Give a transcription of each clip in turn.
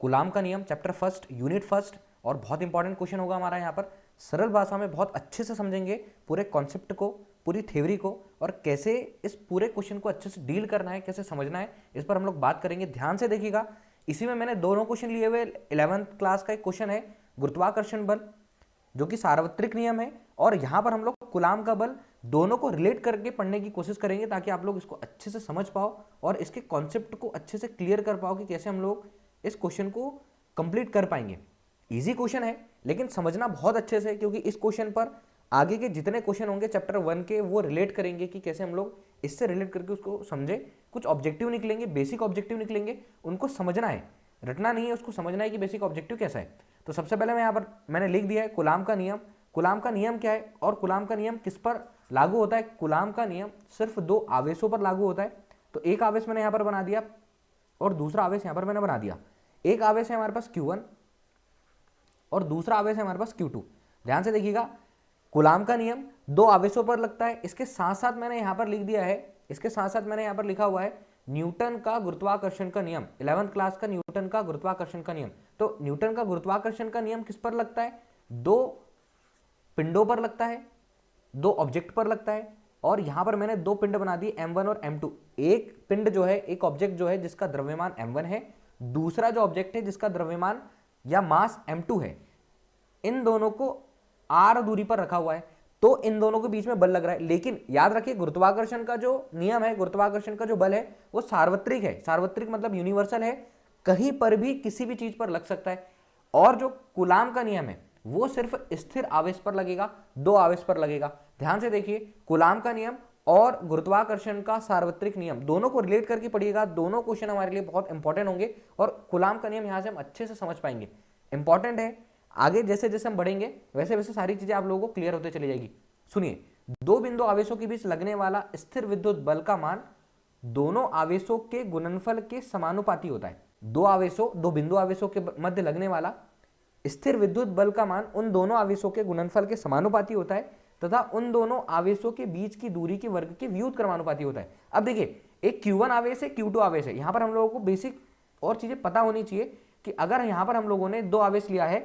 Coulomb का नियम, chapter first, unit first, और बहुत इंपॉर्टेंट क्वेश्चन होगा हमारा यहाँ पर। सरल भाषा में बहुत अच्छे से समझेंगे पूरे कॉन्सेप्ट को, पूरी थ्योरी को, और कैसे इस पूरे क्वेश्चन को अच्छे से डील करना है, कैसे समझना है, इस पर हम लोग बात करेंगे। ध्यान से देखिएगा, इसी में मैंने दोनों क्वेश्चन लिए हुए। 11th क्लास का एक क्वेश्चन है गुरुत्वाकर्षण बल, जो कि सार्वत्रिक नियम है, और यहाँ पर हम लोग कूलाम का बल, दोनों को रिलेट करके पढ़ने की कोशिश करेंगे ताकि आप लोग इसको अच्छे से समझ पाओ और इसके कॉन्सेप्ट को अच्छे से क्लियर कर पाओ कि कैसे हम लोग इस क्वेश्चन को कंप्लीट कर पाएंगे। इजी क्वेश्चन है लेकिन समझना बहुत अच्छे से, क्योंकि इस क्वेश्चन पर आगे के जितने क्वेश्चन होंगे चैप्टर 1 के, वो रिलेट करेंगे कि कैसे हम लोग इससे रिलेट करके उसको समझे। कुछ ऑब्जेक्टिव निकलेंगे, बेसिक ऑब्जेक्टिव निकलेंगे, उनको समझना है, रटना नहीं है, उसको समझना है कि बेसिक ऑब्जेक्टिव कैसा है। तो सबसे पहले मैं यहाँ पर मैंने लिख दिया है कूलाम का नियम। कूलाम का नियम क्या है और कूलाम का नियम किस पर लागू होता है? कूलाम का नियम सिर्फ दो आवेशों पर लागू होता है। तो एक आवेश मैंने यहाँ पर बना दिया और दूसरा आवेश यहाँ पर मैंने बना दिया। एक आवेश है हमारे पास Q1 और दूसरा आवेश है हमारे पास Q2। ध्यान से देखिएगा, कूलाम का नियम दो आवेशों पर लगता है। इसके साथ साथ मैंने यहाँ पर लिख दिया है, इसके साथ साथ मैंने यहाँ पर लिखा हुआ है न्यूटन का गुरुत्वाकर्षण का नियम, 11th क्लास का न्यूटन का गुरुत्वाकर्षण का नियम। तो न्यूटन का गुरुत्वाकर्षण का नियम किस पर लगता है? दो पिंडों पर लगता है, दो ऑब्जेक्ट पर लगता है। और यहां पर मैंने दो पिंड बना दिए M1 और M2। एक पिंड जो है, एक ऑब्जेक्ट जो है जिसका द्रव्यमान M1 है, दूसरा जो ऑब्जेक्ट है जिसका द्रव्यमान या मास M2 है। इन दोनों को r दूरी पर रखा हुआ है, तो इन दोनों के बीच में बल लग रहा है। लेकिन याद रखिए, गुरुत्वाकर्षण का जो नियम है, गुरुत्वाकर्षण का जो बल है, वो सार्वत्रिक है। सार्वत्रिक मतलब यूनिवर्सल है, कहीं पर भी किसी भी चीज पर लग सकता है। और जो कूलाम का नियम है वो सिर्फ स्थिर आवेश पर लगेगा, दो आवेश पर लगेगा। ध्यान से देखिए, कूलाम का नियम और गुरुत्वाकर्षण का सार्वत्रिक नियम, दोनों को रिलेट करके पढ़िएगा। दोनों क्वेश्चन हमारे लिए बहुत इंपॉर्टेंट होंगे और कूलाम का नियम यहां से हम अच्छे से समझ पाएंगे। इंपॉर्टेंट है, आगे जैसे जैसे हम बढ़ेंगे वैसे वैसे सारी चीजें आप लोगों को क्लियर होते चली जाएगी। सुनिए, दो बिंदु आवेशों के बीच लगने वाला स्थिर विद्युत बल का मान दोनों आवेशों के गुणनफल के समानुपाती होता है। दो बिंदु आवेशों के मध्य लगने वाला स्थिर विद्युत बल का मान उन दोनों आवेशों के गुणनफल के समानुपाती होता है तथा उन दोनों आवेशों के बीच की दूरी के वर्ग के व्युत्क्रमानुपाती होता है। अब देखिए, एक Q1 आवेश है, Q2 आवेश है। यहां पर हम लोगों को बेसिक और चीजें पता होनी चाहिए कि अगर यहां पर हम लोगों ने दो आवेश लिया है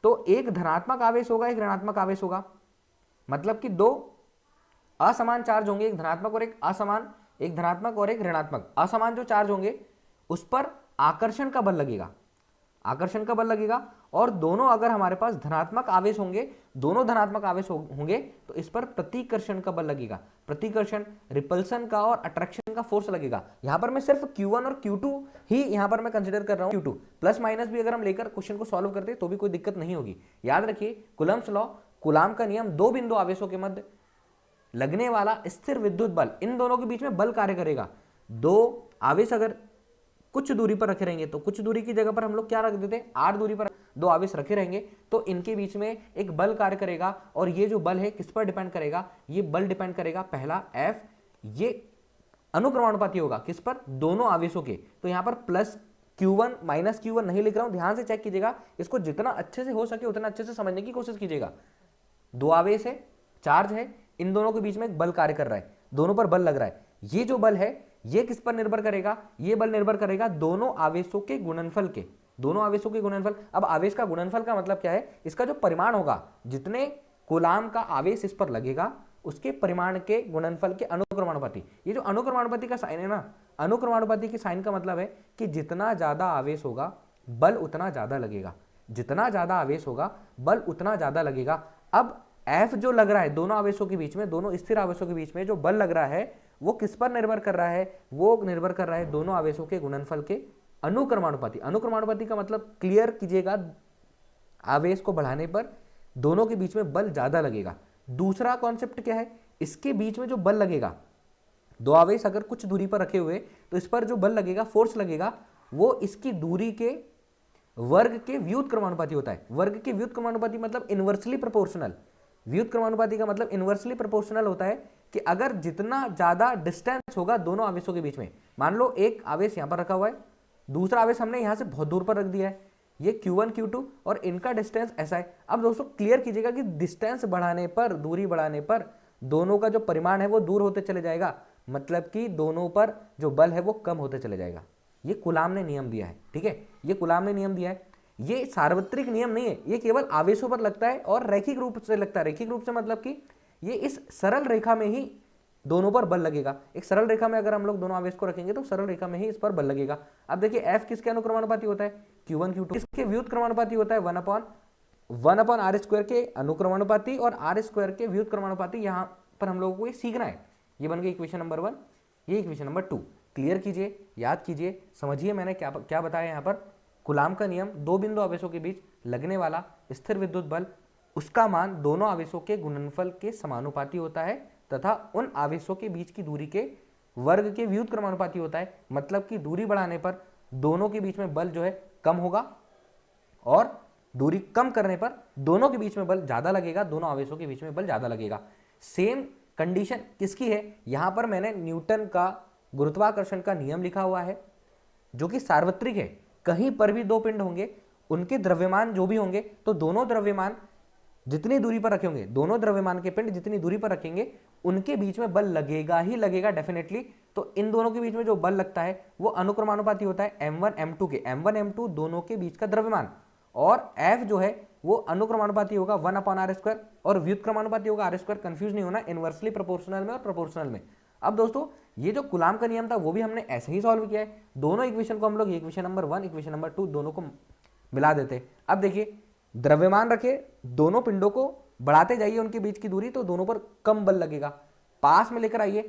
तो एक धनात्मक आवेश होगा, एक ऋणात्मक आवेश होगा। मतलब कि दो असमान चार्ज होंगे, एक धनात्मक और एक असमान, एक धनात्मक और एक ऋणात्मक। असमान जो चार्ज होंगे उस पर आकर्षण का बल लगेगा, आकर्षण का बल लगेगा। और दोनों अगर हमारे पास धनात्मक आवेश होंगे, दोनों धनात्मक आवेश होंगे, तो इस पर प्रतिकर्षण का बल लगेगा। प्रतिकर्षण, रिपल्सन का और अट्रैक्शन का फोर्स लगेगा। यहां पर मैं सिर्फ Q1 और Q2 ही यहां पर मैं कंसीडर कर रहा हूं। Q2 प्लस माइनस भी अगर हम लेकर क्वेश्चन को सॉल्व करते तो भी कोई दिक्कत नहीं होगी। याद रखिए, कूलम्ब्स लॉ, कूलाम का नियम, दो बिंदु आवेशों के मध्य लगने वाला स्थिर विद्युत बल, इन दोनों के बीच में बल कार्य करेगा। दो आवेश अगर कुछ दूरी पर रखे रहेंगे तो कुछ दूरी की जगह पर हम लोग क्या रख देते हैं, r दूरी पर दो आवेश रखे रहेंगे, तो इनके बीच में एक बल कार्य करेगा। और ये जो बल है किस पर डिपेंड करेगा? ये बल डिपेंड करेगा पहला F, ये अनुक्रमानुपाती होगा किस पर? दोनों आवेशों के। तो यहां पर प्लस Q1 माइनस Q1 नहीं लिख रहा हूं, ध्यान से चेक कीजिएगा। इसको जितना अच्छे से हो सके उतना अच्छे से समझने की कोशिश कीजिएगा। दो आवेश है, चार्ज है, इन दोनों के बीच में एक बल कार्य कर रहा है, दोनों पर बल लग रहा है। ये जो बल है ये किस पर निर्भर करेगा? ये बल निर्भर करेगा दोनों आवेशों के गुणनफल के, दोनों आवेशों के गुणनफल। अब आवेश का गुणनफल का मतलब क्या है? इसका जो परिमाण होगा, जितने कूलाम का आवेश इस पर लगेगा उसके परिमाण के गुणनफल के अनुक्रमानुपाती। ये जो अनुक्रमानुपाती का साइन है ना, अनुक्रमानुपाती के साइन का मतलब है कि जितना ज्यादा आवेश होगा बल उतना ज्यादा लगेगा, जितना ज्यादा आवेश होगा बल उतना ज्यादा लगेगा। अब F जो लग रहा है दोनों आवेशों के बीच में, दोनों स्थिर आवेशों के बीच में जो बल लग रहा है वो किस पर निर्भर कर रहा है? वो निर्भर कर रहा है दोनों आवेशों के गुणनफल के अनुक्रमानुपाती। अनुक्रमानुपाती का मतलब क्लियर कीजिएगा, आवेश को बढ़ाने पर दोनों के बीच में बल ज्यादा लगेगा। दूसरा कॉन्सेप्ट क्या है? इसके बीच में जो बल लगेगा, दो आवेश अगर कुछ दूरी पर रखे हुए तो इस पर जो बल लगेगा, फोर्स लगेगा, वो इसकी दूरी के वर्ग के व्युत्क्रमानुपाती होता है। वर्ग के व्युत्क्रमानुपाती मतलब इनवर्सली प्रोपोर्शनल। व्युत्क्रमानुपाती का मतलब इनवर्सली प्रोपोर्शनल होता है कि अगर जितना ज्यादा डिस्टेंस होगा दोनों आवेशों के बीच में, मान लो एक आवेश यहां पर रखा हुआ है, दूसरा आवेश हमने यहां से बहुत दूर पर रख दिया है, ये Q1 Q2 और इनका डिस्टेंस ऐसा है। अब दोस्तों क्लियर कीजिएगा कि डिस्टेंस बढ़ाने पर, दूरी बढ़ाने पर दोनों का जो परिमाण है वो दूर होते चले जाएगा, मतलब कि दोनों पर जो बल है वो कम होते चले जाएगा। ये कूलाम ने नियम दिया है, ठीक है, ये कूलाम ने नियम दिया है। ये सार्वत्रिक नियम नहीं है, ये केवल आवेशों पर लगता है और रैखिक रूप से लगता है। रैखिक रूप से मतलब कि ये इस सरल रेखा में ही दोनों पर बल लगेगा। एक सरल रेखा में अगर हम लोग दोनों आवेश को रखेंगे तो सरल रेखा में ही इस पर बल लगेगा। अब देखिए F किसके अनुक्रमानुपाती होता है, Q1 Q2 किसके व्युत्क्रमानुपाती होता है, 1/r² के अनुक्रमानुपाती और r² के व्युत्क्रमानुपाती। यहां पर हम लोगों को ये सीखना है। ये बन गई इक्वेशन नंबर 1, ये इक्वेशन नंबर 2। क्लियर कीजिए, याद कीजिए, समझिए मैंने क्या क्या बताया यहाँ पर। कूलाम का नियम, दो बिंदु आवेशों के बीच लगने वाला स्थिर विद्युत बल, उसका मान दोनों आवेशों के गुणनफल के समानुपाती होता है तथा उन आवेशों के बीच की दूरी के वर्ग के व्युत्क्रमानुपाती होता है। मतलब कि दूरी बढ़ाने पर दोनों के बीच में बल जो है कम होगा और दूरी कम करने पर दोनों के बीच में बल ज्यादा लगेगा, दोनों आवेशों के बीच में बल ज्यादा लगेगा। सेम कंडीशन किसकी है, यहां पर मैंने न्यूटन का गुरुत्वाकर्षण का नियम लिखा हुआ है जो कि सार्वत्रिक है। कहीं पर भी दो पिंड होंगे, उनके द्रव्यमान जो भी होंगे, तो दोनों द्रव्यमान जितनी दूरी पर रखे होंगे, दोनों द्रव्यमान के पिंड जितनी दूरी पर रखेंगे उनके बीच में बल लगेगा ही लगेगा डेफिनेटली। तो इन दोनों के बीच में जो बल लगता है वो अनुक्रमानुपाती होता है m1 m2 के। m1 m2 दोनों के बीच का द्रव्यमान, और F जो है वो अनुक्रमानुपाती होगा 1/r², और व्युत्क्रमानुपाती होगा r²। कंफ्यूज नहीं होना, इनवर्सली प्रोपोर्शनल में और प्रोपोर्शनल में। अब दोस्तों ये जो कूलाम का नियम था वो भी हमने ऐसे ही सॉल्व किया है। दोनों इक्वेशन को हम लोग, इक्वेशन नंबर 1 इक्वेशन नंबर 2 दोनों को मिला देते। अब देखिए द्रव्यमान रखे, दोनों पिंडों को बढ़ाते जाइए उनके बीच की दूरी, तो दोनों पर कम बल लगेगा। पास में लेकर आइए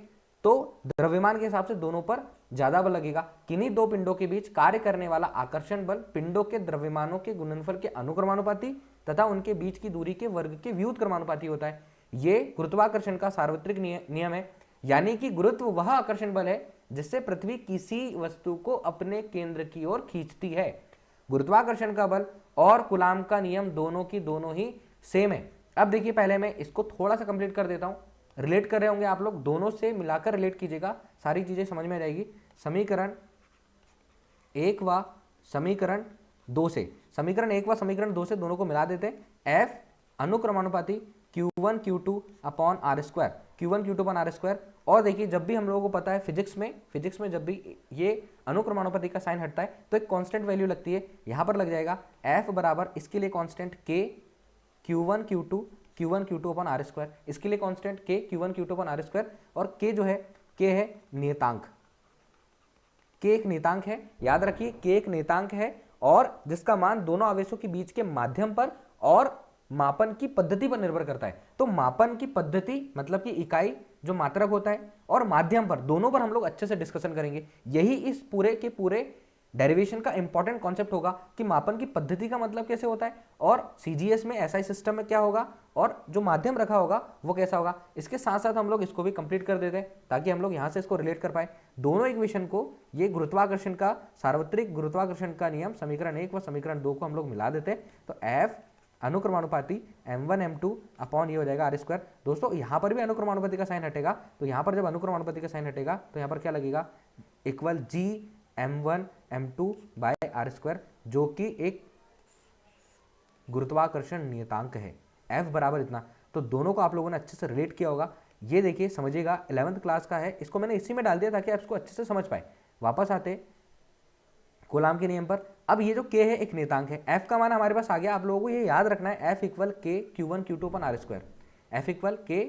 तो द्रव्यमान के हिसाब से दोनों पर ज्यादा बल लगेगा। किन्हीं दो पिंडों के बीच कार्य करने वाला आकर्षण बल पिंडों के द्रव्यमानों के गुणनफल के अनुक्रमानुपाती तथा उनके बीच की दूरी के वर्ग के व्युत्क्रमानुपाती होता है। ये गुरुत्वाकर्षण का सार्वत्रिक नियम है, यानी कि गुरुत्व वह आकर्षण बल है जिससे पृथ्वी किसी वस्तु को अपने केंद्र की ओर खींचती है। गुरुत्वाकर्षण का बल और कूलाम का नियम दोनों की दोनों ही सेम है। अब देखिए पहले मैं इसको थोड़ा सा कंप्लीट कर देता हूं। रिलेट कर रहे होंगे आप लोग, दोनों से मिलाकर रिलेट कीजिएगा, सारी चीजें समझ में आ जाएगी। समीकरण 1 व समीकरण 2 से, समीकरण 1 व समीकरण 2 से दोनों को मिला देते हैं। F अनुक्रमानुपाती Q1 Q2 upon r², Q1 Q2 upon r²। और देखिए जब भी हम लोगों को पता है फिजिक्स में जब भी ये अनुक्रमानुपाती का साइन हटता है तो एक कांस्टेंट वैल्यू लगती है। यहां पर लग जाएगा F बराबर, इसके लिए constant K Q1 Q2 upon r², इसके लिए constant K Q1 Q2 upon r²। और K जो है, K है नियतांक, K एक नियतांक है, याद रखिए K एक नियतांक है, और जिसका मान दोनों आवेशों के बीच के माध्यम पर और मापन की पद्धति पर निर्भर करता है। तो मापन की पद्धति मतलब कि इकाई जो मात्रक होता है, और माध्यम पर, दोनों पर हम लोग अच्छे से डिस्कशन करेंगे। यही इस पूरे के पूरे डेरिवेशन का इंपॉर्टेंट कॉन्सेप्ट होगा कि मापन की पद्धति का मतलब कैसे होता है, और सीजीएस में एसआई सिस्टम में क्या होगा, और जो माध्यम रखा होगा वो कैसा होगा। इसके साथ साथ हम लोग इसको भी कंप्लीट कर देते हैं ताकि हम लोग यहां से इसको रिलेट कर पाए दोनों इक्वेशन को। ये गुरुत्वाकर्षण का, सार्वत्रिक गुरुत्वाकर्षण का नियम समीकरण 1 व समीकरण 2 को हम लोग मिला देते हैं, तो F अनुक्रमानुपाती m1 m2 अपॉन ये हो जाएगा r²। दोस्तों यहां पर भी अनुक्रमानुपाती का साइन हटेगा, तो यहां पर जब अनुक्रमानुपाती का साइन हटेगा तो यहां पर क्या लगेगा, equal G m1 m2 bye r², जो कि एक गुरुत्वाकर्षण नियतांक है। F बराबर इतना। तो दोनों को आप लोगों ने अच्छे से रिलेट किया होगा। ये देखिए समझिएगा, 11th क्लास का है, इसको मैंने इसी में डाल दिया ताकि आप इसको अच्छे से समझ पाए। वापस आते कूलाम के नियम पर। अब ये जो K है एक नियतांक है, F का मान हमारे पास आ गया। आप लोगों को ये याद रखना है, F equal K Q1 Q2 अपन r², F equal K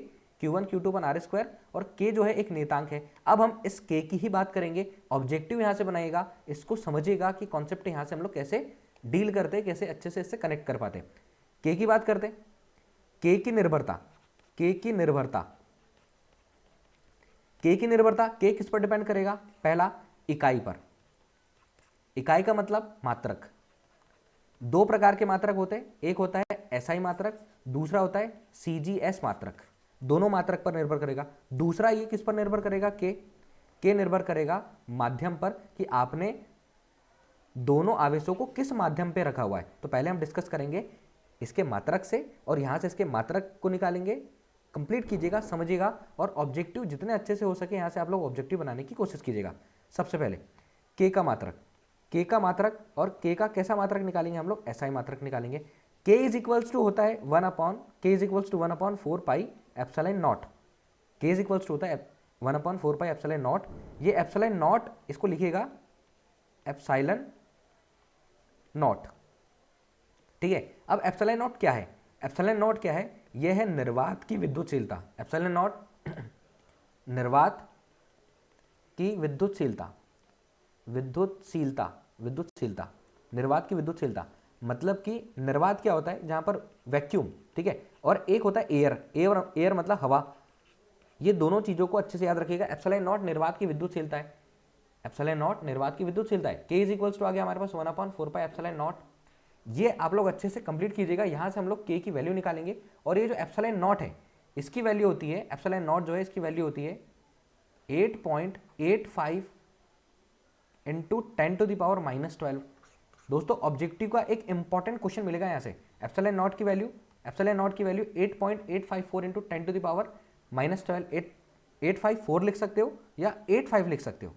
Q1 Q2 अपन r², और K जो है एक नियतांक है। अब हम इस K की ही बात करेंगे। ऑब्जेक्टिव यहाँ से बनाइएगा, इसको समझिएगा कि कॉन्सेप्ट यहाँ से हम लोग कैसे डील करते हैं, कैसे अच्छे से इससे कनेक्ट कर पाते हैं। K की बात करते हैं, K की निर्भरता, K की निर्भरता, K की निर्भरता, K किस पर डिपेंड करेगा, पहला इकाई पर। इकाई का मतलब मात्रक। दो प्रकार के मात्रक होते हैं, एक होता है एसआई मात्रक, दूसरा होता है सीजीएस मात्रक। दोनों मात्रक पर निर्भर करेगा। दूसरा ये किस पर निर्भर करेगा, के निर्भर करेगा माध्यम पर, कि आपने दोनों आवेशों को किस माध्यम पे रखा हुआ है। तो पहले हम डिस्कस करेंगे इसके मात्रक से, और यहां से इसके मात्रक को निकालेंगे। कंप्लीट कीजिएगा, समझिएगा, और ऑब्जेक्टिव जितने अच्छे से हो सके यहां से आप लोग ऑब्जेक्टिव बनाने की कोशिश कीजिएगा। सबसे पहले के का मात्रक, K का मात्रक, और K का कैसा मात्रक निकालेंगे हम लोग, SI मात्रक निकालेंगे। K इज इक्वल्स टू होता है 1/4 pi epsilon naught. K is equals to होता है 1/4 पाई एप्सिलॉन नॉट। ये एप्सिलॉन नॉट इसको लिखिएगा एप्सिलॉन नॉट। ठीक है, अब एप्सिलॉन नॉट क्या है? एप्सिलॉन नॉट क्या है? यह है निर्वात की विद्युतशीलता। एप्सिलॉन नॉट निर्वात की विद्युतशीलता, विद्युतशीलता, विद्युतशीलता, निर्वात की विद्युतशीलता। मतलब कि निर्वात क्या होता है? जहां पर वैक्यूम, ठीक है, और एक होता है एयर, एयर एयर मतलब हवा। ये दोनों चीजों को अच्छे से याद रखिएगा। एप्सिलॉन नॉट निर्वात की विद्युतशीलता है, एप्सिलॉन नॉट निर्वात की विद्युतशीलता है। के इज इक्वल्स टू आ गया हमारे पास 1/4 पाई एप्सिलॉन नॉट। ये आप लोग अच्छे से कंप्लीट कीजिएगा। यहां से हम लोग के की वैल्यू निकालेंगे, और ये जो एप्सिलॉन नॉट है इसकी वैल्यू होती है, एप्सिलॉन नॉट जो है इसकी वैल्यू होती है 8.85 इंटू 10⁻⁻12। दोस्तों ऑब्जेक्टिव का एक इंपॉर्टेंट क्वेश्चन मिलेगा यहां से। एप्सिलॉन नॉट की वैल्यू, एप्सिलॉन नॉट की वैल्यू 8.854 इंटू 10⁻⁻12। 854 लिख सकते हो या 85 लिख सकते हो।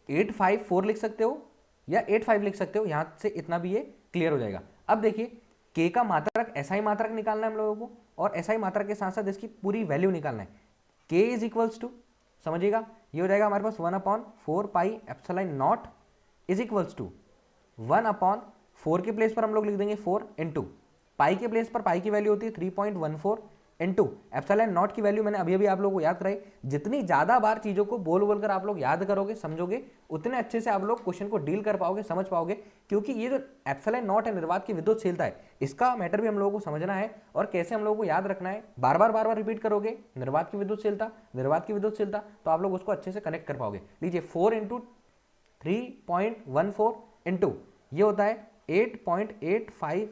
854 लिख सकते हो या 85 लिख सकते हो। यहां से इतना भी ये क्लियर हो जाएगा। अब देखिए के का मात्रक एसआई मात्रक निकालना है हम लोगों को, और एसआई मात्रक के साथ साथ इसकी पूरी वैल्यू निकालना है। के इज इक्वल्स टू, समझिएगा, ये हो जाएगा हमारे पास 1/4 pi epsilon naught is equals to 1/4 के प्लेस पर हम लोग लिख देंगे 4 इंटू पाई के प्लेस पर पाई की वैल्यू होती है 3.14 इंटू एप्सिलॉन नॉट की वैल्यू मैंने अभी अभी आप लोगों को याद कराई। जितनी ज्यादा बार चीजों को बोल बोलकर आप लोग याद करोगे, समझोगे, उतने अच्छे से आप लोग क्वेश्चन को डील कर पाओगे, समझ पाओगे। क्योंकि ये जो एप्सिलॉन नॉट है निर्वात की विद्युतशीलता है, इसका मैटर भी हम लोगों को समझना है और कैसे हम लोगों को याद रखना है। बार बार रिपीट करोगे निर्वात की विद्युतशीलता, निर्वात की विद्युतशीलता, तो आप लोग उसको अच्छे से कनेक्ट कर पाओगे। लीजिए 4 इंटू 3.14 इंटू ये होता है 8.85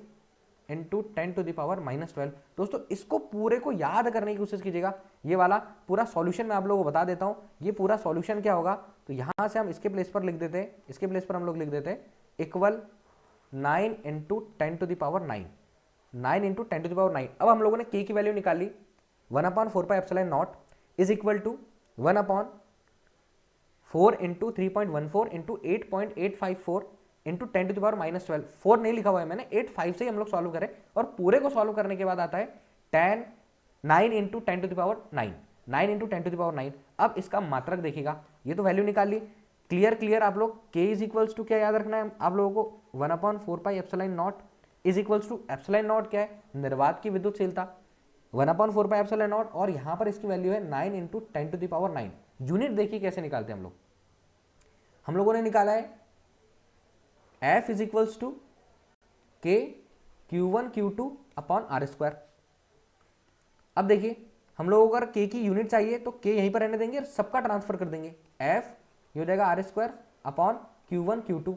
इंटू 10⁻⁻12। दोस्तों इसको पूरे को याद करने की कोशिश कीजिएगा। ये वाला पूरा सॉल्यूशन मैं आप लोगों को बता देता हूं। ये पूरा सॉल्यूशन क्या होगा, तो यहां से हम इसके प्लेस पर लिख देते हैं, इसके प्लेस पर हम लोग लिख देते हैं इक्वल 9 इंटू 10⁻9, 9 इंटू 10⁻9। अब हम लोगों ने के की वैल्यू निकाली 1/4 pi epsilon naught is equal to 1/4 into 3.14 into 8.854 into 10⁻⁻12। 4 नहीं लिखा हुआ है मैंने, 85 से ही हम लोग सॉल्व करें, और पूरे को सॉल्व करने के बाद आता है 9 इंटू 10⁻9, 9 इंटू 10⁻9। अब इसका मात्रक देखिएगा, ये तो वैल्यू निकाल ली। क्लियर आप लोग, के इज इक्वल्स टू क्या याद रखना है आप लोगों को, 1/4 pi epsilon naught is equals to, epsilon naught क्या है, निर्वात की विद्युतशीलता, 1/4 पाई एप्सिलॉन नॉट, और यहां पर इसकी वैल्यू है 9 इंटू 10⁻9। यूनिट देखिए कैसे निकालते हैं हम लोगों ने निकाला है F इज इक्वल्स टू के Q1 Q2 upon R square. अब देखिए हम लोगों को अगर के की यूनिट चाहिए तो के यहीं पर रहने देंगे और सबका ट्रांसफर कर देंगे। F ये हो जाएगा are square upon Q1 Q2।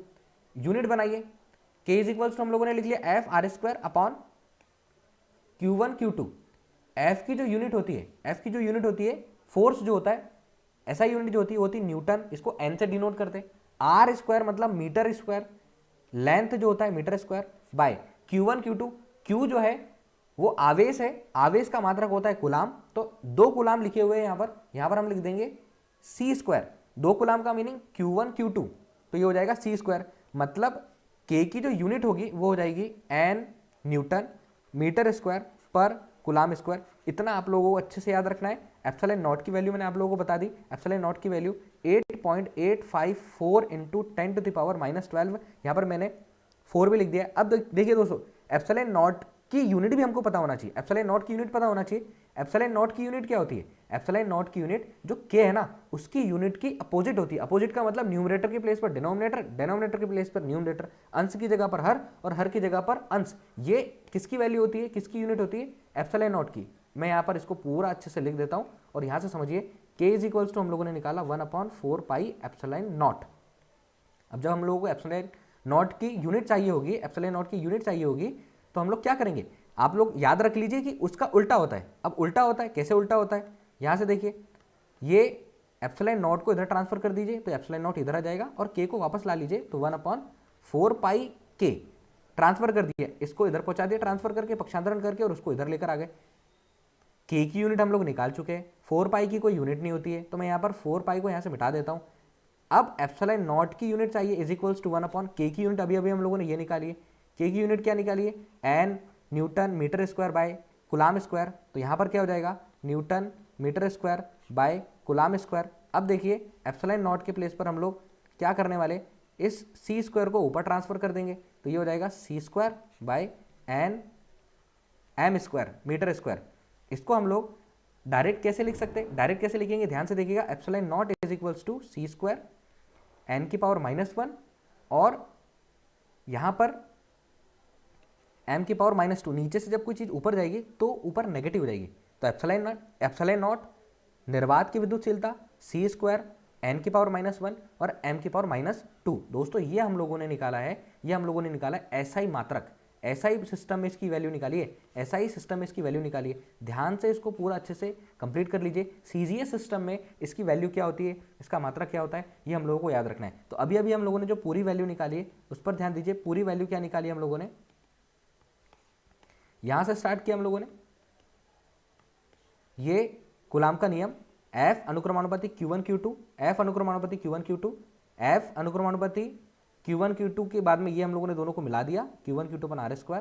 Unit बनाइए, के इज इक्वल्स टू हम लोगों ने लिख लिया F R square upon Q1 Q2। F की जो यूनिट होती है, F की जो यूनिट होती है फोर्स जो होता है, ऐसा यूनिट जो होती है न्यूटन, इसको एन से डिनोट करते हैं। आर स्क्वायर मतलब मीटर स्क्वायर, लेंथ जो होता है metre square, bye Q1 Q2। Q जो है वो आवेश है, आवेश का मात्रक होता है कुलाम, तो 2 कुलाम लिखे हुए हैं यहां पर हम लिख देंगे सी स्क्वायर। 2 कुलाम का मीनिंग Q1 Q2, तो ये हो जाएगा सी स्क्वायर। मतलब के की जो यूनिट होगी वो हो जाएगी एन न्यूटन मीटर स्क्वायर पर कुलाम स्क्वायर। इतना आप लोगों को अच्छे से याद रखना है। एप्सिलॉन नॉट की वैल्यू मैंने आप लोगों को बता दी, एप्सिलॉन नॉट की वैल्यू 8.854 इंटू 10⁻12। यहाँ पर मैंने 4 भी लिख दिया। अब देखिए दोस्तों, एप्सिलॉन नॉट की यूनिट भी हमको पता होना चाहिए, एप्सिलॉन नॉट की यूनिट पता होना चाहिए। एप्सिलॉन नॉट की यूनिट क्या होती है, एप्सिलॉन नॉट की यूनिट जो के है ना, उसकी यूनिट की अपोजिट होती है। अपोजिट का मतलब न्यूमरेटर के प्लेस पर डिनोमिनेटर, डिनोमिनेटर के प्लेस पर न्यूमरेटर, अंश की जगह पर हर और हर की जगह पर अंश। ये किसकी वैल्यू होती है, किसकी यूनिट होती है, एप्सिलॉन नॉट की। मैं यहाँ पर इसको पूरा अच्छे से लिख देता हूँ और यहाँ से समझिए के इज इक्वल्स टू हम लोगों ने निकाला 1/4 पाई एप्सिलॉन नॉट। अब जब हम लोगों को एप्सिलॉन नॉट की यूनिट चाहिए होगी, एप्सिलॉन नॉट की यूनिट चाहिए होगी, तो हम लोग क्या करेंगे, आप लोग याद रख लीजिए कि उसका उल्टा होता है। अब उल्टा होता है, कैसे उल्टा होता है, यहाँ से देखिए, ये एप्सिलॉन नॉट को इधर ट्रांसफर कर दीजिए तो एप्सिलॉन नॉट इधर आ जाएगा, और के को वापस ला लीजिए तो 1/4 पाई के ट्रांसफर कर दिया, इसको इधर पहुंचा दिया ट्रांसफर करके, पक्षांतरण करके, और उसको इधर लेकर आ गए। के की यूनिट हम लोग निकाल चुके हैं, 4 पाई की कोई यूनिट नहीं होती है, तो मैं यहाँ पर 4 पाई को यहाँ से मिटा देता हूँ। अब एप्सिलॉन नॉट की यूनिट चाहिए इज इक्वल्स टू 1/के की यूनिट अभी अभी हम लोगों ने ये निकाली है। के की यूनिट क्या निकाली है, N newton metre square by coulomb square, तो यहाँ पर क्या हो जाएगा newton metre square by coulomb square. अब देखिए एप्सिलॉन नॉट के प्लेस पर हम लोग क्या करने वाले, इस सी स्क्वायर को ऊपर ट्रांसफर कर देंगे, तो ये हो जाएगा C square by N M square metre square. इसको हम लोग डायरेक्ट कैसे लिख सकते हैं, डायरेक्ट कैसे लिखेंगे, ध्यान से देखिएगा, epsilon naught is equals to C square N की पावर -1 और यहां पर एम की पावर -2। नीचे से जब कोई चीज ऊपर जाएगी तो ऊपर नेगेटिव हो जाएगी, तो एप्सिलॉन नॉट निर्वात की विद्युतशीलता सी स्क्वायर एन की पावर -1 और एम की पावर -2। दोस्तों ये हम लोगों ने निकाला है, ये हम लोगों ने निकाला है एसआई मात्रक, एसआई सिस्टम में इसकी वैल्यू निकालिए, एसआई सिस्टम में इसकी वैल्यू निकालिए। ध्यान से इसको पूरा अच्छे से कंप्लीट कर लीजिए। सीजीएस सिस्टम में इसकी वैल्यू क्या होती है, इसका मात्रक क्या होता है, ये हम लोगों को याद रखना है। तो अभी अभी हम लोगों ने जो पूरी वैल्यू निकाली है उस पर ध्यान दीजिए। पूरी वैल्यू क्या निकाली हम लोगों ने, यहां से स्टार्ट किया हम लोगों ने, ये कूलाम का नियम, F अनुक्रमानुपाती Q1 Q2, F अनुक्रमानुपाती Q1 Q2, F अनुक्रमानुपाती Q1 Q2 के बाद में ये हम लोगों ने दोनों को मिला दिया, Q1 Q2 अपन R²।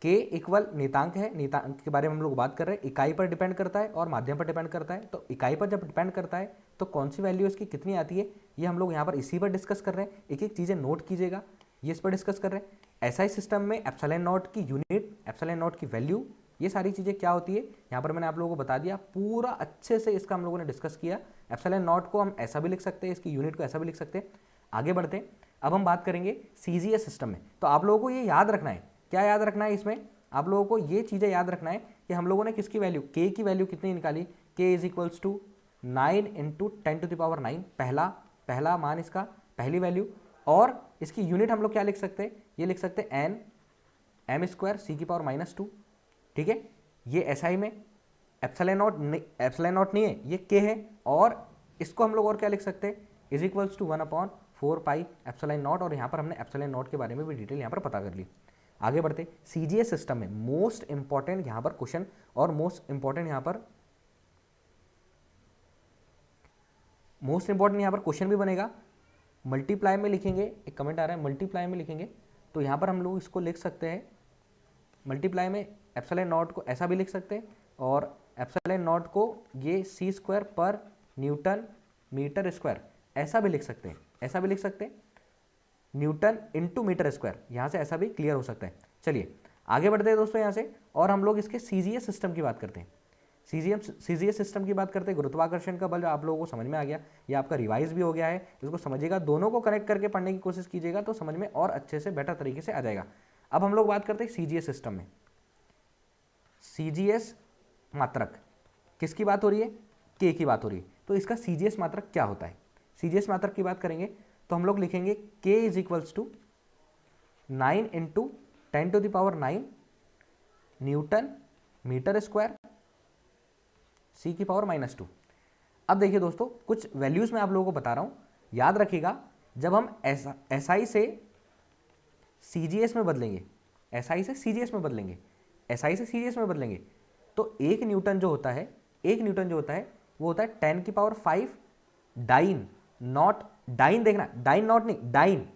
K इक्वल नियतांक है, नियतांक के बारे में हम लोग बात कर रहे हैं, इकाई पर डिपेंड करता है और माध्यम पर डिपेंड करता है। तो इकाई पर जब डिपेंड करता है तो कौन सी वैल्यू इसकी कितनी आती है, ये हम लोग यहाँ पर इसी पर डिस्कस कर रहे हैं। एक एक चीज़ें नोट कीजिएगा, ये इस पर डिस्कस कर रहे हैं। एसआई सिस्टम में एप्सिलॉन नॉट की यूनिट, एप्सिलॉन नॉट की वैल्यू, ये सारी चीज़ें क्या होती है यहाँ पर मैंने आप लोगों को बता दिया, पूरा अच्छे से इसका हम लोगों ने डिस्कस किया। एप्सिलॉन नॉट को हम ऐसा भी लिख सकते हैं, इसकी यूनिट को ऐसा भी लिख सकते हैं। आगे बढ़ते हैं, अब हम बात करेंगे सीजीएस सिस्टम में। तो आप लोगों को ये याद रखना है, क्या याद रखना है इसमें, आप लोगों को ये चीज़ें याद रखना है कि हम लोगों ने किसकी वैल्यू, के की वैल्यू कितनी निकाली, के इज इक्वल्स टू 9 × 10⁻⁹, पहला मान इसका, पहली वैल्यू। और इसकी यूनिट हम लोग क्या लिख सकते हैं, ये लिख सकते हैं एन एम स्क्वायर सी की पावर -2, ठीक है। ये एसआई में एप्सिलॉन नॉट नहीं है, ये के है। और इसको हम लोग और क्या लिख सकते हैं, is equals to 1/4 pi epsilon naught. और यहाँ पर हमने एप्सिलॉन नॉट के बारे में भी डिटेल यहाँ पर पता कर ली। आगे बढ़ते, सीजीएस सिस्टम में मोस्ट इंपॉर्टेंट यहाँ पर क्वेश्चन और मोस्ट इंपॉर्टेंट यहाँ पर क्वेश्चन भी बनेगा। मल्टीप्लाई में लिखेंगे, एक कमेंट आ रहा है मल्टीप्लाई में लिखेंगे, तो यहाँ पर हम लोग इसको लिख सकते हैं, मल्टीप्लाई में एप्सिलॉन नॉट को ऐसा भी लिख सकते हैं और एप्सिलॉन नॉट को ये सी स्क्वायर पर न्यूटन मीटर स्क्वायर ऐसा भी लिख सकते हैं, ऐसा भी लिख सकते हैं, न्यूटन इंटू मीटर स्क्वायर, यहाँ से ऐसा भी क्लियर हो सकता है। चलिए आगे बढ़ते हैं दोस्तों यहाँ से, और हम लोग इसके सीजीएस सिस्टम की बात करते हैं। सीजीएस सिस्टम की बात करते हैं। गुरुत्वाकर्षण का बल आप लोगों को समझ में आ गया, ये आपका रिवाइज भी हो गया है, इसको समझिएगा, दोनों को कनेक्ट करके पढ़ने की कोशिश कीजिएगा तो समझ में और अच्छे से बेटर तरीके से आ जाएगा। अब हम लोग बात करते हैं सीजीएस सिस्टम में। सीजीएस मात्रक किसकी बात हो रही है, के की बात हो रही है, तो इसका सीजीएस मात्रक क्या होता है। सीजीएस मात्रक की बात करेंगे तो हम लोग लिखेंगे के is equals to 9 × 10⁻⁹ newton metre square C की पावर -2। अब देखिए दोस्तों, कुछ वैल्यूज मैं आप लोगों को बता रहा हूं, याद रखिएगा। जब हम एसआई से सीजीएस में बदलेंगे, एसआई से सीजीएस में बदलेंगे, एसआई से सीजीएस में बदलेंगे, तो एक न्यूटन जो होता है, वो होता है 10⁵ डाइन, नॉट डाइन, देखना डाइन नॉट नहीं, डाइन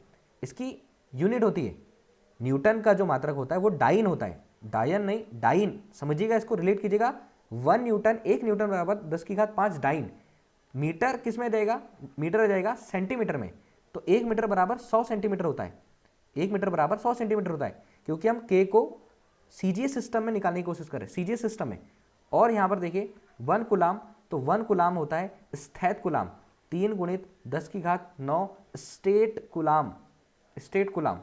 इसकी यूनिट होती है। न्यूटन का जो मात्रक होता है वो डाइन होता है, डायन नहीं डाइन, समझिएगा, इसको रिलेट कीजिएगा। 1 न्यूटन, 1 न्यूटन बराबर 10⁵ डाइन। मीटर किस में जाएगा, मीटर आ जाएगा सेंटीमीटर में, तो 1 मीटर बराबर 100 सेंटीमीटर होता है, 1 मीटर बराबर 100 सेंटीमीटर होता है, क्योंकि हम के को सीजीएस सिस्टम में निकालने की कोशिश करें, सीजीएस सिस्टम में। और यहाँ पर देखिए 1 कूलाम, तो 1 कूलाम होता है stat coulomb, 3 × 10⁹ stat coulomb, stat coulomb,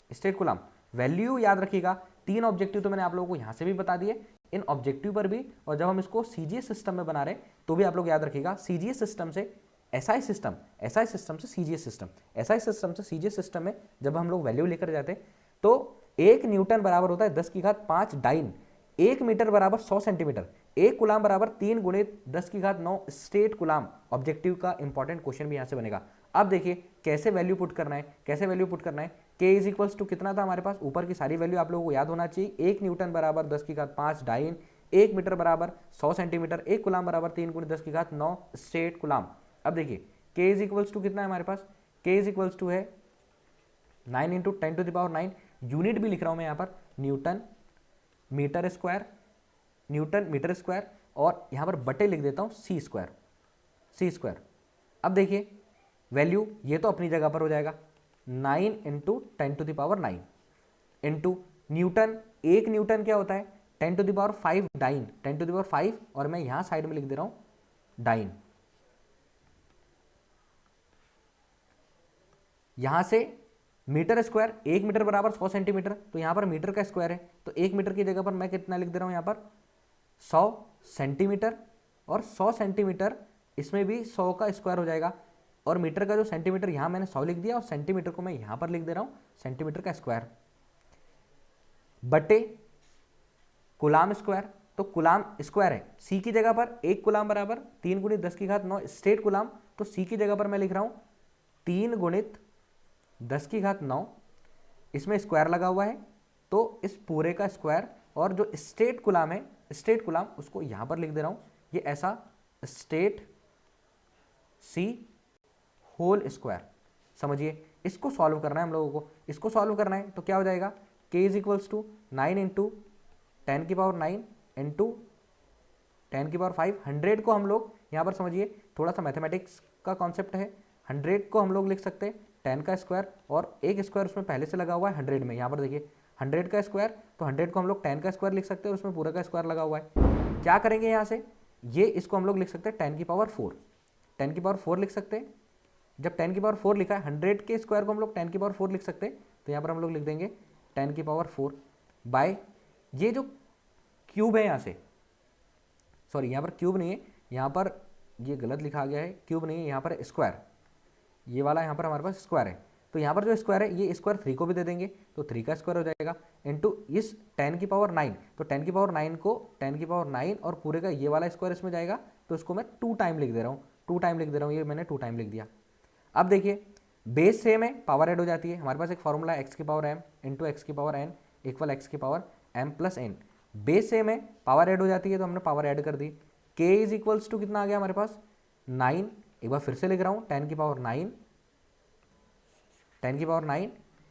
stat coulomb. Value याद रखिएगा, 3 ऑब्जेक्टिव तो मैंने आप लोगों को यहाँ से भी बता दिए, इन ऑब्जेक्टिव पर भी, और जब हम इसको सीजीएस सिस्टम में बना रहे तो भी आप लोग याद रखिएगा, सीजीएस सिस्टम से एसआई सिस्टम, एसआई सिस्टम से सीजीएस सिस्टम, एसआई सिस्टम से सीजीएस सिस्टम में जब हम लोग वैल्यू लेकर जाते हैं तो 1 न्यूटन बराबर होता है 10⁵ डाइन, 1 मीटर बराबर 100 सेंटीमीटर, 1 कूलाम बराबर 3 × 10⁹ स्टेट कूलाम। ऑब्जेक्टिव का इंपॉर्टेंट क्वेश्चन भी यहाँ से बनेगा। अब देखिए कैसे वैल्यू पुट करना है, कैसे वैल्यू पुट करना है। के इज इक्वल्स टू कितना था हमारे पास, ऊपर की सारी वैल्यू आप लोगों को याद होना चाहिए। 1 न्यूटन बराबर 10⁵ डाइन, 1 मीटर बराबर 100 सेंटीमीटर, 1 कूलाम बराबर 3 × 10⁹ स्टेट कूलाम। अब देखिए के इज इक्वल्स टू कितना है हमारे पास, के इज इक्वल्स टू है 9 × 10⁹, यूनिट भी लिख रहा हूं मैं यहाँ पर, newton metre square, newton metre square, और यहाँ पर बटे लिख देता हूँ सी स्क्वायर, सी स्क्वायर। अब देखिए वैल्यू ये तो अपनी जगह पर हो जाएगा, 9 इंटू 10⁻9 इंटू न्यूटन, एक न्यूटन क्या होता है 10⁵ डाइन, 10⁵, और मैं यहाँ साइड में लिख दे रहा हूँ डाइन। यहाँ से मीटर स्क्वायर, 1 मीटर बराबर 100 सेंटीमीटर, तो यहाँ पर मीटर का स्क्वायर है, तो 1 मीटर की जगह पर मैं कितना लिख दे रहा हूँ यहाँ पर 100 सेंटीमीटर, और 100 सेंटीमीटर इसमें भी 100 का स्क्वायर हो जाएगा, और मीटर का जो सेंटीमीटर यहाँ मैंने 100 लिख दिया, और सेंटीमीटर को मैं यहाँ पर लिख दे रहा हूँ सेंटीमीटर का स्क्वायर, बटे कुलाम स्क्वायर। तो कुलाम स्क्वायर है, सी की जगह पर 1 कुलाम बराबर 3 गुणित 10⁹ स्टेट कुलाम, तो सी की जगह पर मैं लिख रहा हूँ 3 गुणित 10⁹, इसमें स्क्वायर लगा हुआ है तो इस पूरे का स्क्वायर, और जो स्टेट कुलाम है, स्टेट कुलाम उसको यहाँ पर लिख दे रहा हूँ, ये ऐसा स्टेट सी होल स्क्वायर। समझिए इसको सॉल्व करना है हम लोगों को, इसको सॉल्व करना है तो क्या हो जाएगा k is equals to 9 into 10⁹ into 10⁵। 100 को हम लोग यहाँ पर समझिए थोड़ा सा मैथमेटिक्स का कॉन्सेप्ट है, 100 को हम लोग लिख सकते हैं 10 का स्क्वायर, और एक स्क्वायर उसमें पहले से लगा हुआ है 100 में, यहाँ पर देखिए 100 का स्क्वायर, तो 100 को हम लोग 10 का स्क्वायर लिख सकते हैं, उसमें पूरा का स्क्वायर लगा हुआ है। क्या करेंगे यहाँ से, ये इसको हम लोग लिख सकते हैं 10⁴, 10⁴ लिख सकते हैं। जब 10⁴ लिखा है, 100 के स्क्वायर को हम लोग 10⁴ लिख सकते हैं, तो यहाँ पर हम लोग लिख देंगे 10⁴ बाय ये जो क्यूब है यहाँ से, सॉरी यहाँ पर क्यूब नहीं है, यहाँ पर ये गलत लिखा गया है, क्यूब नहीं है यहाँ पर स्क्वायर, ये वाला यहाँ पर हमारे पास स्क्वायर है, तो यहाँ पर जो स्क्वायर है ये स्क्वायर 3 को भी दे देंगे, तो 3 का स्क्वायर हो जाएगा इंटू इस 10⁹, तो 10⁹ को 10⁹ और पूरे का ये वाला स्क्वायर इसमें जाएगा, तो इसको मैं 2 टाइम लिख दे रहा हूँ, 2 टाइम लिख दे रहा हूँ, ये मैंने 2 टाइम लिख दिया। अब देखिए बेस सेम है, पावर ऐड हो जाती है, हमारे पास एक फॉर्मूला है x⁴m into x⁴n equal x⁴m plus n, base same है, पावर ऐड हो जाती है, तो हमने पावर ऐड कर दी। k इज इक्वल्स टू कितना आ गया हमारे पास 9, एक बार फिर से लिख रहा हूँ 10⁹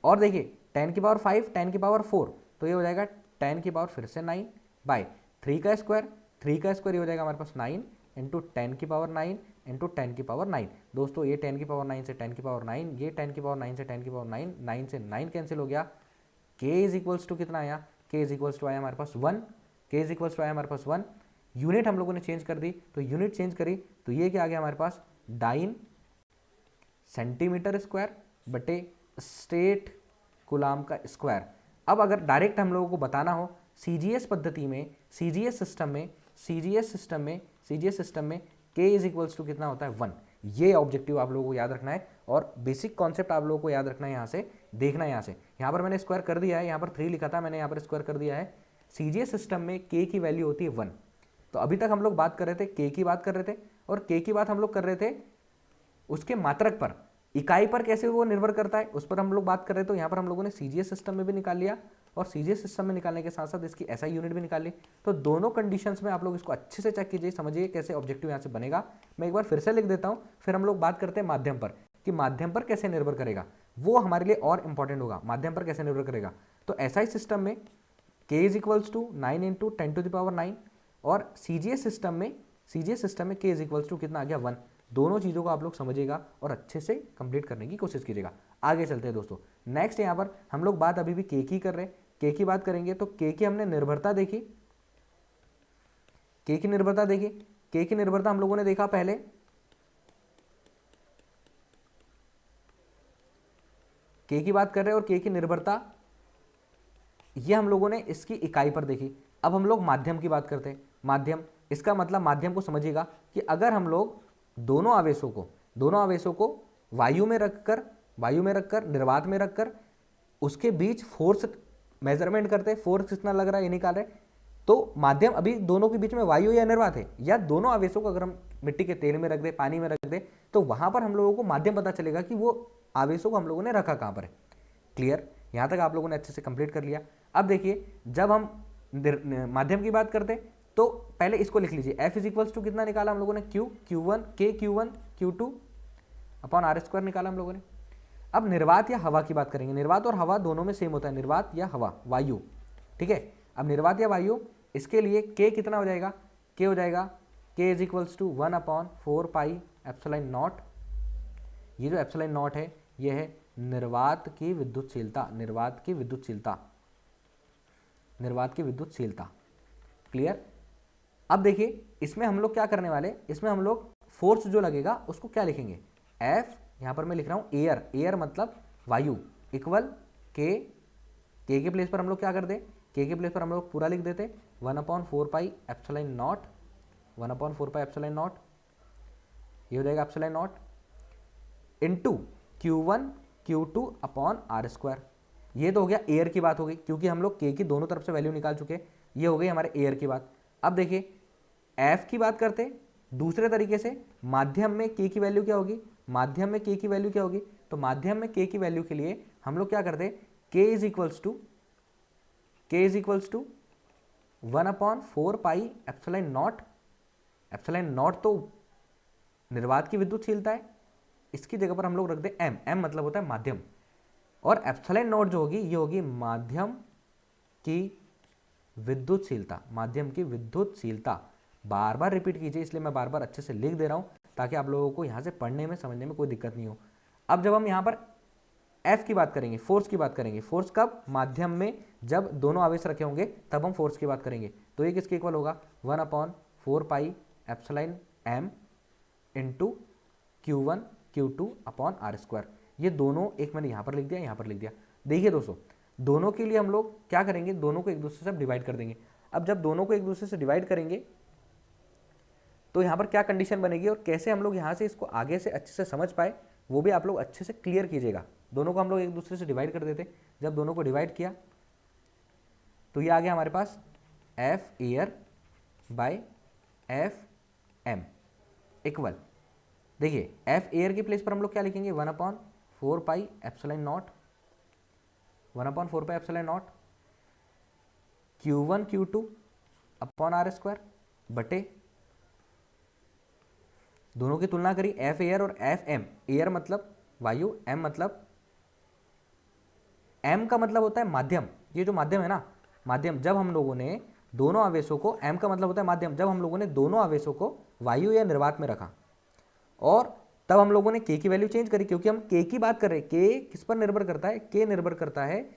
और देखिए 10⁵, 10⁴, तो ये हो जाएगा 10 फिर से 9 बाय 3 का स्क्वायर, 3 का स्क्वायर ये हो जाएगा हमारे पास 9 इंटू 10⁹ इंटू 10⁹। दोस्तों ये 10⁹ से 10⁹, ये 10⁹ से 10⁹, 9 से 9 कैंसिल हो गया, k इज इक्वल्स टू कितना आया, k इज इक्वल्स टू आया हमारे पास 1, k इज इक्वल्स टू आया हमारे पास 1। यूनिट हम लोगों ने चेंज कर दी, तो यूनिट चेंज करी तो ये क्या आ गया हमारे पास डाइन सेंटीमीटर स्क्वायर बटे स्टेट कुलाम का स्क्वायर। अब अगर डायरेक्ट हम लोगों को बताना हो सीजीएस पद्धति में, सीजीएस सिस्टम में k इज इक्वल्स टू कितना होता है 1, ये ऑब्जेक्टिव आप लोगों को याद रखना है, और बेसिक कॉन्सेप्ट आप लोगों को याद रखना है, यहाँ से देखना है, यहाँ पर मैंने स्क्वायर कर दिया है, यहाँ पर 3 लिखा था मैंने, यहाँ पर स्क्वायर कर दिया है। सीजीएस सिस्टम में k की वैल्यू होती है 1, तो अभी तक हम लोग बात कर रहे थे k की बात कर रहे थे, और k की बात हम लोग कर रहे थे उसके मात्रक पर, इकाई पर कैसे वो निर्भर करता है उस पर हम लोग बात कर रहे थे। तो यहाँ पर हम लोगों ने सीजीएस सिस्टम में भी निकाल लिया, और सीजीएस सिस्टम में निकालने के साथ साथ इसकी एसआई यूनिट भी निकाल ली, तो दोनों कंडीशंस में आप लोग इसको अच्छे से चेक कीजिए, समझिए कैसे ऑब्जेक्टिव यहाँ से बनेगा। मैं एक बार फिर से लिख देता हूँ, फिर हम लोग बात करते हैं माध्यम पर, कि माध्यम पर कैसे निर्भर करेगा, वो हमारे लिए और इंपॉर्टेंट होगा, माध्यम पर कैसे निर्भर करेगा। तो एसआई सिस्टम में k is equals to 9 into 10⁹, और सीजीएस सिस्टम में k इज इक्वल्स टू कितना आ गया 1। दोनों चीज़ों को आप लोग समझिएगा और अच्छे से कंप्लीट करने की कोशिश कीजिएगा। आगे चलते हैं दोस्तों, नेक्स्ट यहाँ पर हम लोग बात अभी भी k की कर रहे हैं, k की बात करेंगे तो k की हमने निर्भरता देखी, k की निर्भरता देखी, k की निर्भरता हम लोगों ने देखा पहले, k की बात कर रहे हैं, और k की निर्भरता ये हम लोगों ने इसकी इकाई पर देखी। अब हम लोग माध्यम की बात करते हैं। माध्यम, इसका मतलब माध्यम को समझिएगा कि अगर हम लोग दोनों आवेशों को वायु में रखकर निर्वात में रखकर उसके बीच फोर्स मेजरमेंट करते, फोर्स कितना लग रहा है ये निकाल रहे, तो माध्यम अभी दोनों के बीच में वायु या निर्वात है, या दोनों आवेशों को अगर हम मिट्टी के तेल में रख दे, पानी में रख दे, तो वहां पर हम लोगों को माध्यम पता चलेगा कि वो आवेशों को हम लोगों ने रखा कहां पर है। क्लियर, यहां तक आप लोगों ने अच्छे से कंप्लीट कर लिया। अब देखिए जब हम माध्यम की बात करते तो पहले इसको लिख लीजिए, F इज इक्वल्स टू कितना निकाला हम लोगों ने, Q1 Q2 upon R square निकाला हम लोगों ने। अब निर्वात या हवा की बात करेंगे, निर्वात और हवा दोनों में सेम होता है, निर्वात या हवा वायु, ठीक है। अब निर्वात या वायु, इसके लिए k कितना हो जाएगा, k हो जाएगा k is equals to 1/4 pi epsilon naught. ये जो एप्सिलॉन नॉट है ये है निर्वात की विद्युतशीलता, निर्वात की विद्युतशीलता, निर्वात की विद्युतशीलता। क्लियर। अब देखिए इसमें हम लोग क्या करने वाले, इसमें हम लोग फोर्स जो लगेगा उसको क्या लिखेंगे, F, यहाँ पर मैं लिख रहा हूँ एयर, एयर मतलब वायु, इक्वल K, K के प्लेस पर हम लोग क्या कर दे, K के प्लेस पर हम लोग पूरा लिख देते 1/4 pi epsilon naught, 1/4 pi epsilon naught, ये हो जाएगा epsilon naught into Q1 Q2 upon R square. ये तो हो गया एयर की बात हो गई, क्योंकि हम लोग K की दोनों तरफ से वैल्यू निकाल चुके, ये हो गई हमारे एयर की बात। अब देखिए F की बात करते दूसरे तरीके से, माध्यम में K की वैल्यू क्या होगी, माध्यम में K की वैल्यू क्या होगी, तो माध्यम में K की वैल्यू के लिए हम लोग क्या करते, K is equals to 1/4 pi epsilon naught, epsilon naught तो निर्वात की विद्युतशीलता है, इसकी जगह पर हम लोग रख दे M, M मतलब होता है माध्यम, और एप्सिलॉन नॉट जो होगी ये होगी माध्यम की विद्युतशीलता, माध्यम की विद्युतशीलता। बार बार रिपीट कीजिए, इसलिए मैं बार बार अच्छे से लिख दे रहा हूं ताकि आप लोगों को यहां से पढ़ने में समझने में कोई दिक्कत नहीं हो। अब जब हम यहां पर F की बात करेंगे, फोर्स की बात करेंगे, फोर्स कब, माध्यम में जब दोनों आवेश रखे होंगे तब हम फोर्स की बात करेंगे, तो ये किसके इक्वल होगा 1/4 pi epsilon M into Q1 Q2 upon R square. ये दोनों एक मैंने यहां पर लिख दिया, यहां पर लिख दिया। देखिए दोस्तों दोनों के लिए हम लोग क्या करेंगे, दोनों को एक दूसरे से डिवाइड कर देंगे। अब जब दोनों को एक दूसरे से डिवाइड करेंगे तो यहाँ पर क्या कंडीशन बनेगी और कैसे हम लोग यहाँ से इसको आगे से अच्छे से समझ पाए वो भी आप लोग अच्छे से क्लियर कीजिएगा। दोनों को हम लोग एक दूसरे से डिवाइड कर देते, जब दोनों को डिवाइड किया तो ये आ गया हमारे पास F air by F M equal, देखिए F एयर के प्लेस पर हम लोग क्या लिखेंगे 1/4 pi epsilon naught, 1/4 pi epsilon naught Q1 Q2 upon R square बटे, दोनों की तुलना करी F एयर और F M, एयर मतलब वायु, M मतलब, M का मतलब होता है माध्यम, ये जो माध्यम है ना माध्यम, जब हम लोगों ने दोनों आवेशों को, M का मतलब होता है माध्यम, जब हम लोगों ने दोनों आवेशों को वायु या निर्वात में रखा और तब हम लोगों ने K की वैल्यू चेंज करी, क्योंकि हम K की बात कर रहे हैं, K किस पर निर्भर करता है, K निर्भर करता है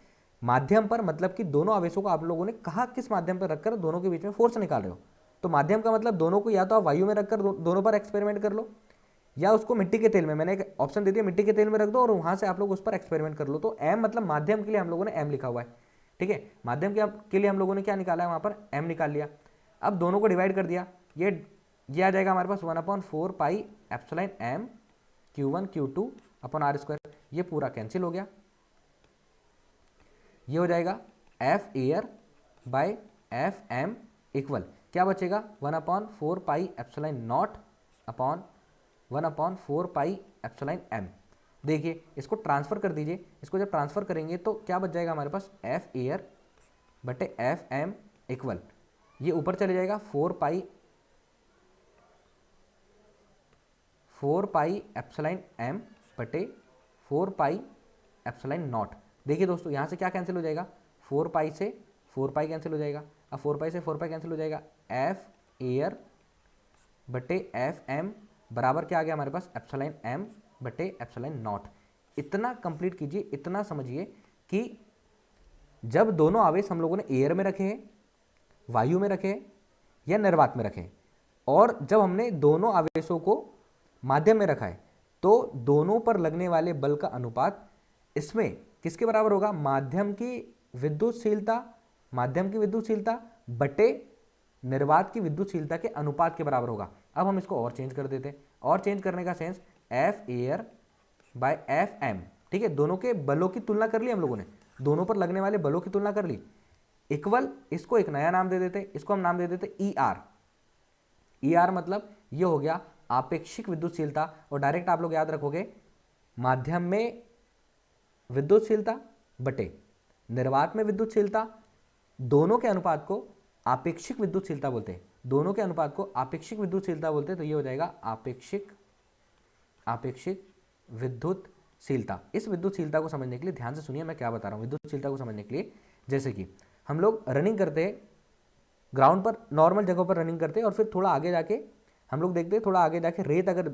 माध्यम पर, मतलब कि दोनों आवेशों को आप लोगों ने कहा किस माध्यम पर रखकर दोनों के बीच में फोर्स निकाल रहे हो, तो माध्यम का मतलब दोनों को या तो आप वायु में रखकर दोनों पर एक्सपेरिमेंट कर लो, या उसको मिट्टी के तेल में, मैंने एक ऑप्शन दे दिया मिट्टी के तेल में रख दो और वहां से आप लोग उस पर एक्सपेरिमेंट कर लो। तो M मतलब माध्यम के लिए हम लोगों ने M लिखा हुआ है, ठीक है, माध्यम के लिए हम लोगों ने क्या निकाला है, वहां पर M निकाल लिया। अब दोनों को डिवाइड कर दिया, ये आ जाएगा हमारे पास 1/4 pi epsilon M Q1 Q2 upon R square, ये पूरा कैंसिल हो गया, ये हो जाएगा F air by F M equal क्या बचेगा 1/4 pi epsilon naught upon 1/4 pi epsilon M। देखिए इसको ट्रांसफर कर दीजिए, इसको जब ट्रांसफर करेंगे तो क्या बच जाएगा हमारे पास F एयर बटे F M इक्वल, ये ऊपर चले जाएगा 4 पाई एप्सिलॉन M बटे 4 पाई एप्सिलॉन नॉट। देखिए दोस्तों यहाँ से क्या कैंसिल हो जाएगा, 4 पाई से 4 पाई कैंसिल हो जाएगा, अब 4 पाई से 4 पाई कैंसिल हो जाएगा, F एयर बटे F M बराबर क्या आ गया हमारे पास एप्सिलॉन M बटे एप्सिलॉन नॉट। इतना कंप्लीट कीजिए, इतना समझिए कि जब दोनों आवेश हम लोगों ने एयर में रखे हैं, वायु में रखे हैं या निर्वात में रखे हैं, और जब हमने दोनों आवेशों को माध्यम में रखा है तो दोनों पर लगने वाले बल का अनुपात इसमें किसके बराबर होगा, माध्यम की विद्युतशीलता, माध्यम की विद्युतशीलता बटे निर्वात की विद्युतशीलता के अनुपात के बराबर होगा। अब हम इसको और चेंज कर देते हैं, और चेंज करने का sense F air by F M, ठीक है, दोनों के बलों की तुलना कर ली हम लोगों ने, दोनों पर लगने वाले बलों की तुलना कर ली, इक्वल इसको एक नया नाम दे देते, इसको हम नाम दे देते ER। ER मतलब ये हो गया आपेक्षिक विद्युतशीलता, और डायरेक्ट आप लोग याद रखोगे माध्यम में विद्युतशीलता बटे निर्वात में विद्युतशीलता, दोनों के अनुपात को आपेक्षिक विद्युतशीलता बोलते हैं, दोनों के अनुपात को आपेक्षिक विद्युतशीलता बोलते हैं, तो ये हो जाएगा आपेक्षिक विद्युतशीलता। इस विद्युतशीलता को समझने के लिए ध्यान से सुनिए मैं क्या बता रहा हूं, विद्युतशीलता को समझने के लिए, जैसे कि हम लोग रनिंग करते हैं ग्राउंड पर, नॉर्मल जगह पर रनिंग करते हैं, और फिर थोड़ा आगे जाके हम लोग देखते हैं, थोड़ा आगे जाके रेत अगर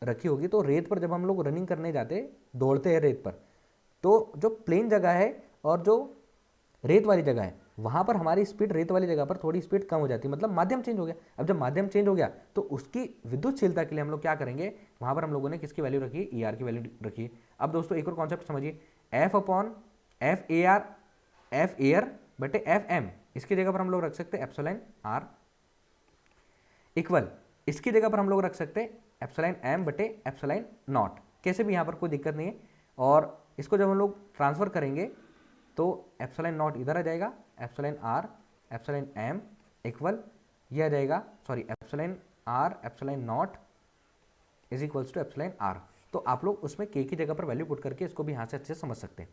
रखी होगी तो रेत पर जब हम लोग रनिंग करने जाते हैं, दौड़ते हैं रेत पर, तो जो प्लेन जगह है और जो रेत वाली जगह है वहाँ पर हमारी स्पीड रेत वाली जगह पर थोड़ी स्पीड कम हो जाती है, मतलब माध्यम चेंज हो गया। अब जब माध्यम चेंज हो गया तो उसकी विद्युतशीलता के लिए हम लोग क्या करेंगे, वहाँ पर हम लोगों ने किसकी वैल्यू रखी है, ई आर की वैल्यू रखी है। अब दोस्तों एक और कॉन्सेप्ट समझिए, F upon F A R, F air बटे एफ एम, इसकी जगह पर हम लोग रख सकते हैं एप्सिलॉन आर इक्वल, इसकी जगह पर हम लोग रख सकते हैं एप्सिलॉन एम बटे एप्सिलॉन नॉट, कैसे भी यहाँ पर कोई दिक्कत नहीं है। और इसको जब हम लोग ट्रांसफर करेंगे तो एप्सिलॉन नॉट इधर आ जाएगा, epsilon R epsilon M equal ये आ जाएगा, sorry epsilon R epsilon naught is equals to epsilon R. तो आप लोग उसमें के की जगह पर वैल्यू पुट करके इसको भी यहाँ से अच्छे से समझ सकते हैं।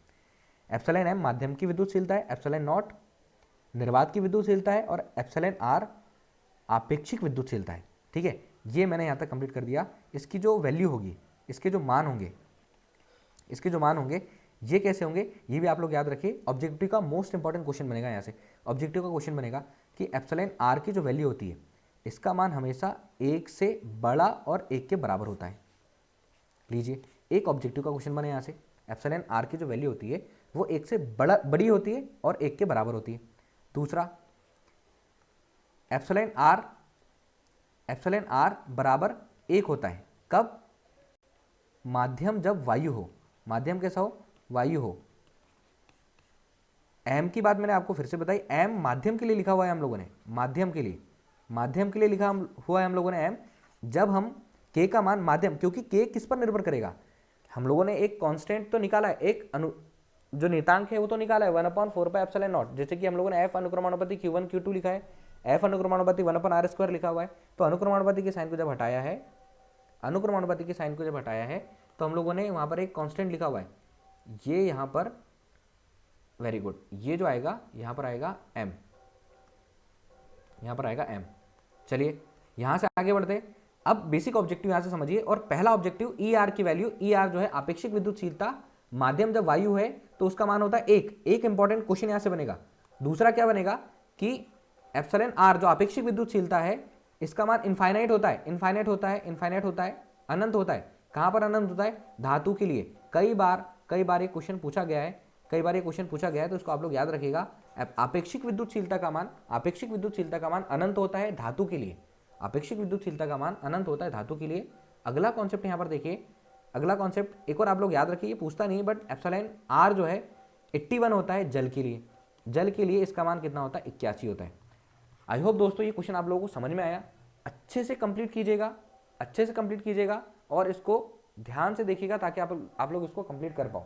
एप्सिलॉन एम माध्यम की विद्युतशीलता है, एप्सिलॉन नॉट निर्वात की विद्युतशीलता है, और एप्सिलॉन आर आपेक्षिक विद्युतशीलता है। ठीक है, ये मैंने यहाँ तक कंप्लीट कर दिया। इसकी जो वैल्यू होगी, इसके जो मान होंगे, इसके जो मान होंगे ये कैसे होंगे, ये भी आप लोग याद रखिए। ऑब्जेक्टिव का मोस्ट इंपॉर्टेंट क्वेश्चन बनेगा, यहाँ से ऑब्जेक्टिव का क्वेश्चन बनेगा कि एप्सिलॉन आर की जो वैल्यू होती है इसका मान हमेशा 1 से बड़ा और 1 के बराबर होता है। लीजिए एक ऑब्जेक्टिव का क्वेश्चन बने यहाँ से, एप्सिलॉन आर की जो वैल्यू होती है वो 1 से बड़ी होती है और 1 के बराबर होती है। दूसरा, एप्सिलॉन आर बराबर 1 होता है कब, माध्यम जब वायु हो, माध्यम कैसा हो, वायु हो। एम की बात मैंने आपको फिर से बताई, एम माध्यम के लिए लिखा हुआ है हम लोगों ने, माध्यम के लिए लिखा हुआ है हम लोगों ने एम, जब हम के का मान माध्यम, क्योंकि के किस पर निर्भर करेगा, हम लोगों ने एक कांस्टेंट तो निकाला है, एक जो नियतांक है वो तो निकाला है 1/4πε0, जैसे कि हम लोगों ने एफ अनुक्रमानुपाती Q1 Q2 लिखा है, एफ अनुक्रमानुपाती 1/r² लिखा हुआ है। तो अनुक्रमानुपाती के साइन को जब हटाया है, अनुक्रमानुपाती के साइन को जब हटाया है तो हम लोगों ने वहाँ पर एक कांस्टेंट लिखा हुआ है, ये यहाँ पर, वेरी गुड, ये जो आएगा यहाँ पर आएगा m, यहाँ पर आएगा m। चलिए यहाँ से आगे बढ़ते हैं। अब बेसिक ऑब्जेक्टिव यहाँ से समझिए, और पहला ऑब्जेक्टिव ई आर की वैल्यू, ई आर जो है आपेक्षिक विद्युतशीलता, माध्यम जब वायु है तो उसका मान होता है 1, एक इंपॉर्टेंट क्वेश्चन यहाँ से बनेगा। दूसरा क्या बनेगा कि एप्सिलॉन आर जो आपेक्षिक विद्युतशीलता है इसका मान इनफाइनाइट होता है, इनफाइनाइट होता है, इनफाइनाइट होता है, अनंत होता है। कहाँ पर अनंत होता है, धातु के लिए। कई बार ये क्वेश्चन पूछा गया है, कई बार ये क्वेश्चन पूछा गया है, तो इसको आप लोग याद रखिएगा। आपेक्षिक विद्युतशीलता का मान, आपेक्षिक विद्युतशीलता का मान अनंत होता है धातु के लिए, आपेक्षिक विद्युतशीलता का मान अनंत होता है धातु के लिए। अगला कॉन्सेप्ट यहाँ पर देखिए, अगला कॉन्सेप्ट एक और आप लोग याद रखिए, ये पूछता नहीं बट एप्सिलॉन आर जो है 81 होता है जल के लिए, जल के लिए इसका मान कितना होता है, 81 होता है। आई होप दोस्तों ये क्वेश्चन आप लोगों को समझ में आया। अच्छे से कंप्लीट कीजिएगा, अच्छे से कंप्लीट कीजिएगा और इसको ध्यान से देखिएगा ताकि आप लोग इसको कंप्लीट कर पाओ।